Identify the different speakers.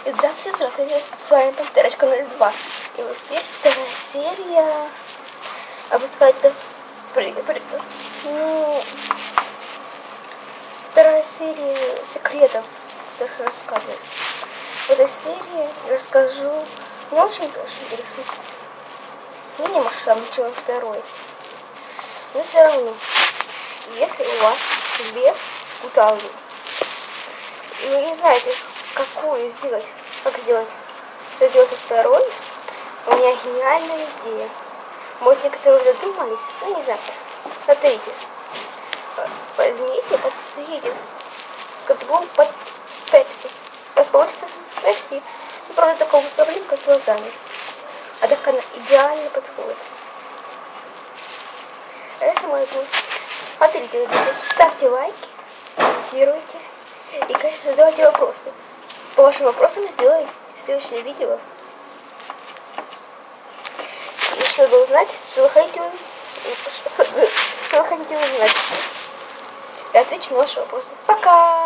Speaker 1: И здравствуйте, с вами Пантерочка 02. И в эфире вторая серия, сказать-то, вторая серия секретов, которых я рассказываю. В этой серии я расскажу не очень, конечно, интересно, не масштабно, чем второй. Но все равно, если у вас две скуталки, и вы не знаете, какую сделать, как сделать со второй, у меня гениальная идея. Может, некоторые уже додумались, ну не знаю. Смотрите, возьмите, подстригите скотлу под пепси. У вас получится пепси. Ну, правда, только проблемка с глазами. А так она идеально подходит. Это мой гость. Смотрите, ставьте лайки, комментируйте. И, конечно, задавайте вопросы. По вашим вопросам сделаем следующее видео. И чтобы узнать, что вы хотите узнать. Я отвечу на ваши вопросы. Пока!